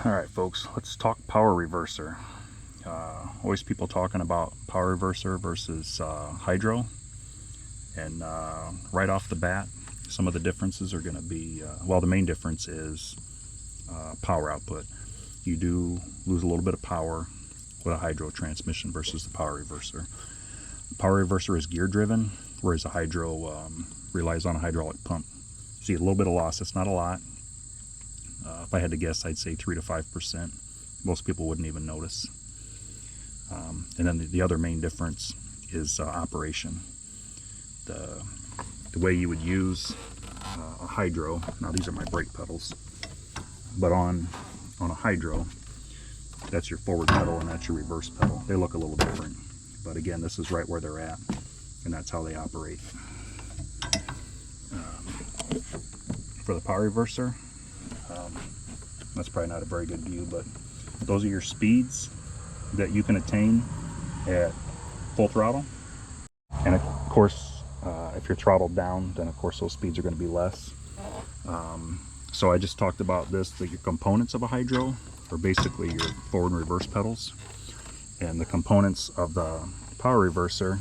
Alright folks, let's talk power reverser. Always people talking about power reverser versus hydro, and right off the bat some of the differences are going to be, well, the main difference is power output. You do lose a little bit of power with a hydro transmission versus the power reverser. The power reverser is gear driven, whereas a hydro relies on a hydraulic pump. See a little bit of loss. It's not a lot. If I had to guess, I'd say 3 to 5%. Most people wouldn't even notice. And then the other main difference is operation. The way you would use a hydro, now these are my brake pedals, but on a hydro, that's your forward pedal and that's your reverse pedal. They look a little different, but again, this is right where they're at, and that's how they operate. For the power reverser, that's probably not a very good view, but those are your speeds that you can attain at full throttle. And of course, if you're throttled down, then of course those speeds are going to be less. So I just talked about this, that your components of a hydro are basically your forward and reverse pedals, and the components of the power reverser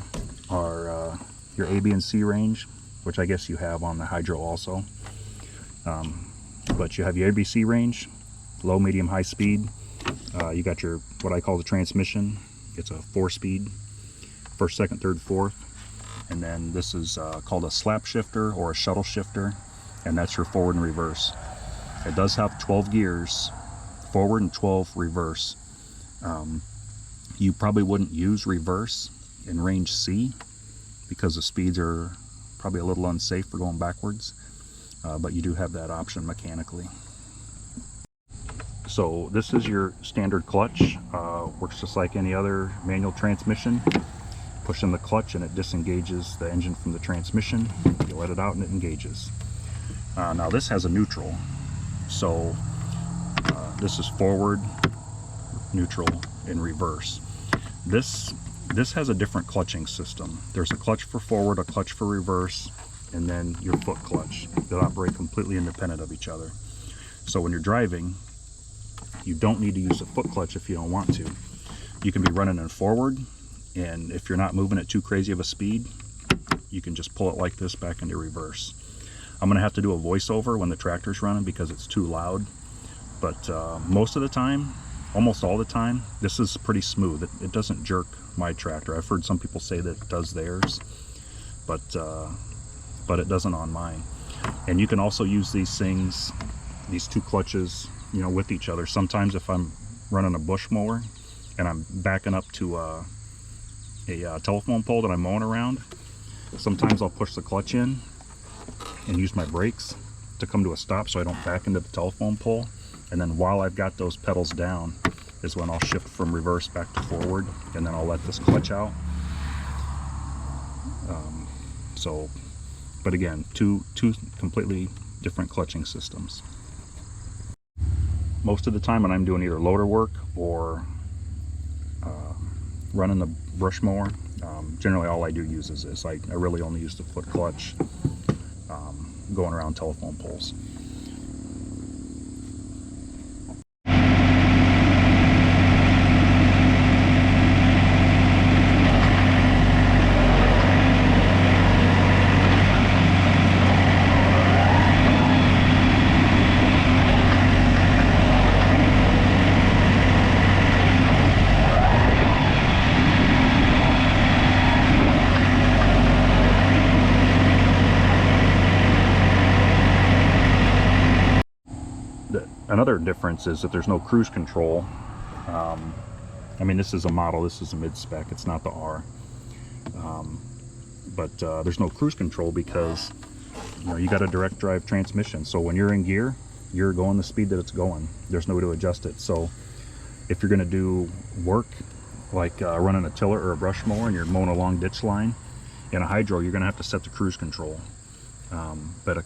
are your A, B, and C range, which I guess you have on the hydro also. But you have your ABC range, low, medium, high speed. You got your, what I call the transmission. It's a 4-speed, first, second, third, fourth. And then this is called a slap shifter or a shuttle shifter, and that's your forward and reverse. It does have 12 gears, forward and 12 reverse. You probably wouldn't use reverse in range C because the speeds are probably a little unsafe for going backwards, but you do have that option mechanically. So this is your standard clutch. Works just like any other manual transmission. Push in the clutch and it disengages the engine from the transmission. You let it out and it engages. Now this has a neutral. So this is forward, neutral, and reverse. This has a different clutching system. There's a clutch for forward, a clutch for reverse, and then your foot clutch that operate completely independent of each other. So when you're driving, you don't need to use a foot clutch if you don't want to. You can be running in forward, and if you're not moving at too crazy of a speed, you can just pull it like this back into reverse. I'm gonna have to do a voiceover when the tractor's running because it's too loud, but most of the time, almost all the time, this is pretty smooth. It doesn't jerk my tractor. I've heard some people say that it does theirs, but it doesn't on mine. And you can also use these things, these two clutches, you know, with each other. Sometimes if I'm running a bush mower and I'm backing up to a telephone pole that I'm mowing around, sometimes I'll push the clutch in and use my brakes to come to a stop so I don't back into the telephone pole. And then while I've got those pedals down is when I'll shift from reverse back to forward, and then I'll let this clutch out. But again, two completely different clutching systems. Most of the time when I'm doing either loader work or running the brush mower, generally all I do use is this. I really only use the foot clutch going around telephone poles. Another difference is that there's no cruise control. I mean, this is a model, this is a mid-spec, it's not the R. But there's no cruise control because, you know, you got a direct drive transmission. So when you're in gear, you're going the speed that it's going. There's no way to adjust it. So if you're going to do work like running a tiller or a brush mower and you're mowing a long ditch line, in a hydro, you're going to have to set the cruise control. But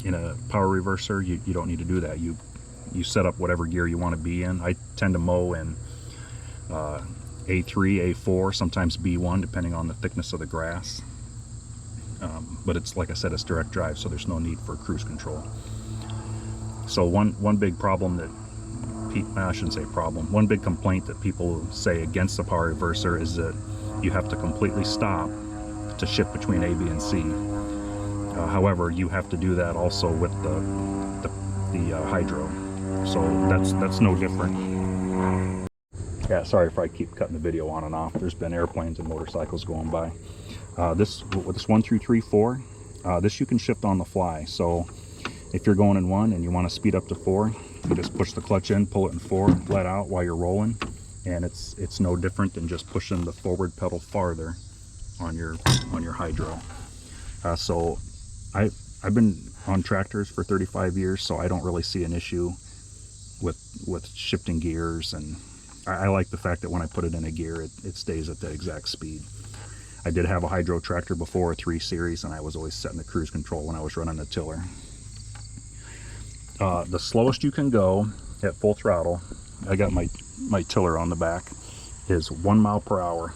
in a power reverser, you don't need to do that. You set up whatever gear you want to be in. I tend to mow in A3, A4, sometimes B1, depending on the thickness of the grass. But it's, like I said, it's direct drive, so there's no need for cruise control. So one big problem that I shouldn't say problem, one big complaint that people say against the power reverser is that you have to completely stop to shift between A, B, and C. However, you have to do that also with the Hydro, so that's no different. Yeah, sorry if I keep cutting the video on and off. There's been airplanes and motorcycles going by. This 1 through 3, 4, this you can shift on the fly. So if you're going in 1 and you want to speed up to 4, you just push the clutch in, pull it in 4, let out while you're rolling, and it's no different than just pushing the forward pedal farther on your Hydro. So I've been on tractors for 35 years, so I don't really see an issue with shifting gears, and I like the fact that when I put it in a gear, it stays at the exact speed. I did have a Hydro tractor before, a 3 Series, and I was always setting the cruise control when I was running the tiller. The slowest you can go at full throttle, I got my tiller on the back, is 1 mile per hour.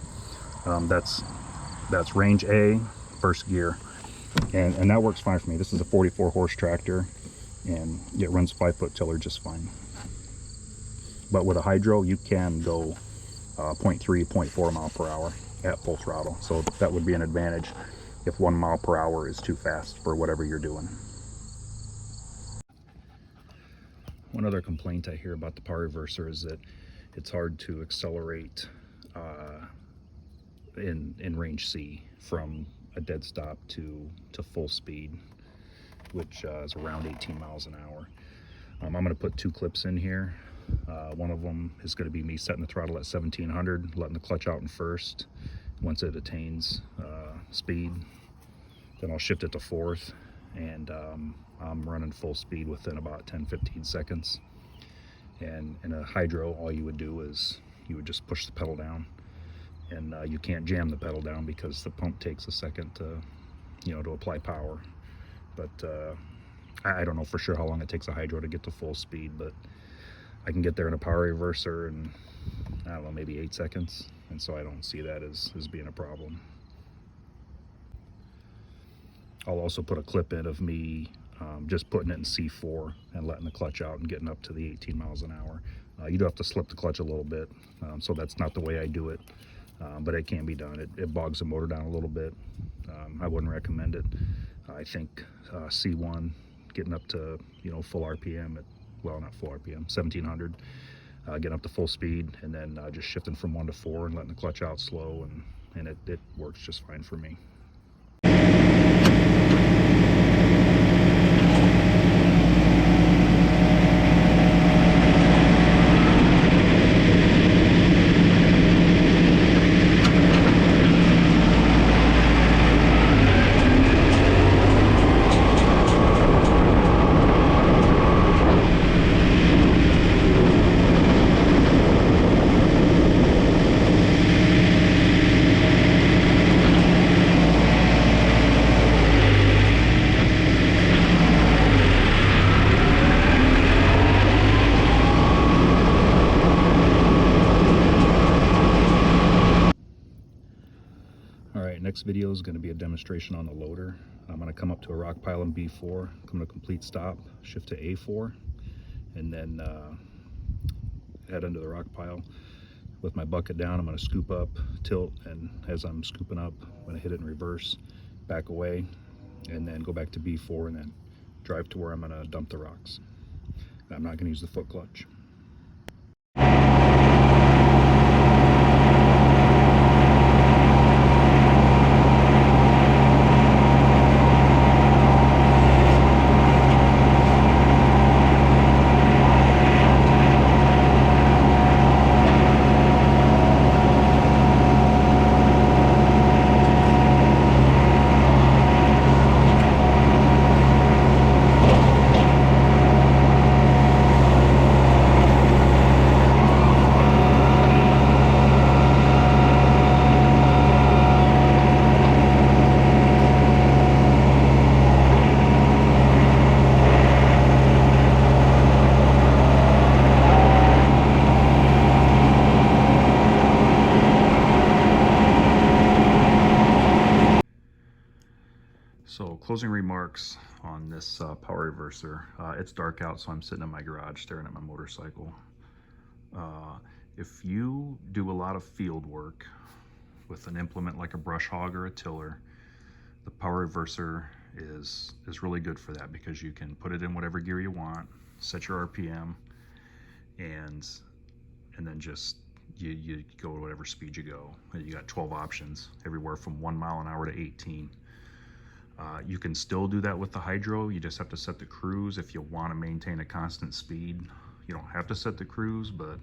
That's range A, first gear, and that works fine for me. This is a 44 horse tractor, and it runs 5-foot tiller just fine. But with a Hydro, you can go 0.3, 0.4 mile per hour at full throttle. So that would be an advantage if 1 mile per hour is too fast for whatever you're doing. One other complaint I hear about the power reverser is that it's hard to accelerate in range C from a dead stop to full speed, which is around 18 miles an hour. I'm going to put 2 clips in here. One of them is going to be me setting the throttle at 1700, letting the clutch out in first. Once it attains speed, then I'll shift it to 4th, and I'm running full speed within about 10-15 seconds. And in a Hydro, all you would do is you would just push the pedal down, and you can't jam the pedal down because the pump takes a second to apply power. But I don't know for sure how long it takes a Hydro to get to full speed, but I can get there in a power reverser in, I don't know, maybe 8 seconds, and so I don't see that as being a problem. I'll also put a clip in of me just putting it in C4 and letting the clutch out and getting up to the 18 miles an hour. You do have to slip the clutch a little bit, so that's not the way I do it, but it can be done. It bogs the motor down a little bit. I wouldn't recommend it. I think C1, getting up to full RPM at, well, not full RPM, 1700, getting up to full speed, and then just shifting from 1 to 4 and letting the clutch out slow, and it works just fine for me. Next video is going to be a demonstration on the loader. I'm going to come up to a rock pile in B4, come to a complete stop, shift to A4, and then head into the rock pile. With my bucket down, I'm going to scoop up, tilt, and as I'm scooping up, I'm going to hit it in reverse, back away, and then go back to B4 and then drive to where I'm going to dump the rocks. I'm not going to use the foot clutch. So closing remarks on this power reverser. It's dark out, so I'm sitting in my garage staring at my motorcycle. If you do a lot of field work with an implement like a brush hog or a tiller, the power reverser is really good for that, because you can put it in whatever gear you want, set your RPM, and then just you go at whatever speed you go. You got 12 options, everywhere from 1 mile an hour to 18. You can still do that with the hydro. You just have to set the cruise if you want to maintain a constant speed. You don't have to set the cruise, but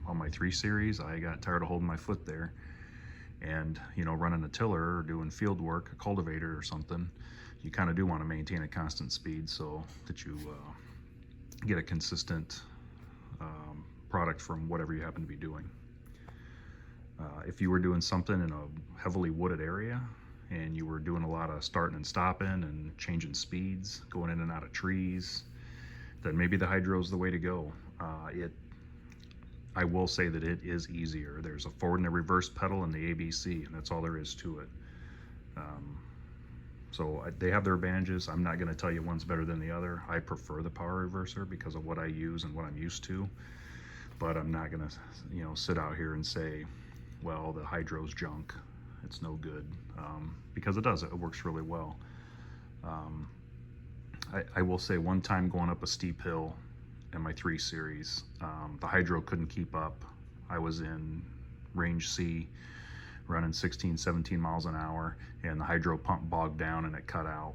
on my 3 Series, I got tired of holding my foot there. And, you know, running a tiller or doing field work, a cultivator or something, you kind of do want to maintain a constant speed so that you get a consistent product from whatever you happen to be doing. If you were doing something in a heavily wooded area and you were doing a lot of starting and stopping and changing speeds, going in and out of trees, then maybe the hydro is the way to go. I will say that it is easier. There's a forward and a reverse pedal in the ABC, and that's all there is to it. So they have their advantages. I'm not going to tell you one's better than the other. I prefer the power reverser because of what I use and what I'm used to. But I'm not going to, you know, sit out here and say, well, the hydro's junk, it's no good, because it does. It works really well. I will say, one time going up a steep hill in my 3 Series, the hydro couldn't keep up. I was in range C, running 16, 17 miles an hour, and the hydro pump bogged down and it cut out.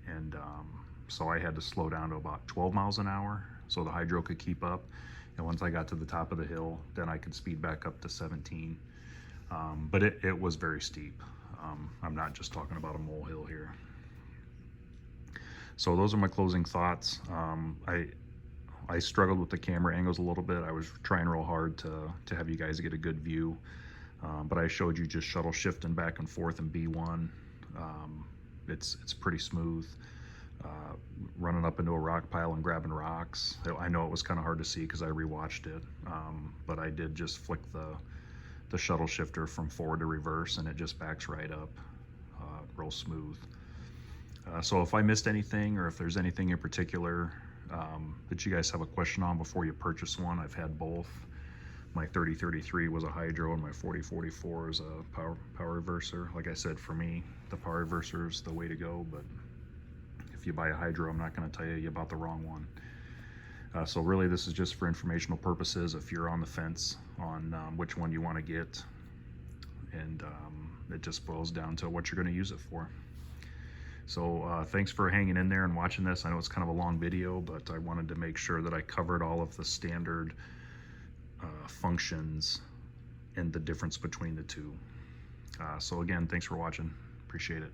And so I had to slow down to about 12 miles an hour so the hydro could keep up. And once I got to the top of the hill, then I could speed back up to 17. But it was very steep. I'm not just talking about a molehill here. So those are my closing thoughts. I struggled with the camera angles a little bit. I was trying real hard to have you guys get a good view. But I showed you just shuttle shifting back and forth in B1. It's pretty smooth. Running up into a rock pile and grabbing rocks. I know it was kind of hard to see because I rewatched it, but I did just flick the shuttle shifter from forward to reverse, and it just backs right up, real smooth. So if I missed anything, or if there's anything in particular that you guys have a question on before you purchase one, I've had both. My 3033 was a hydro, and my 4044 is a power reverser. Like I said, for me, the power reverser is the way to go, but if you buy a hydro, I'm not going to tell you bought the wrong one. So really, this is just for informational purposes if you're on the fence on which one you want to get, and it just boils down to what you're going to use it for. So thanks for hanging in there and watching this. I know it's kind of a long video, but I wanted to make sure that I covered all of the standard functions and the difference between the two. So again, thanks for watching. Appreciate it.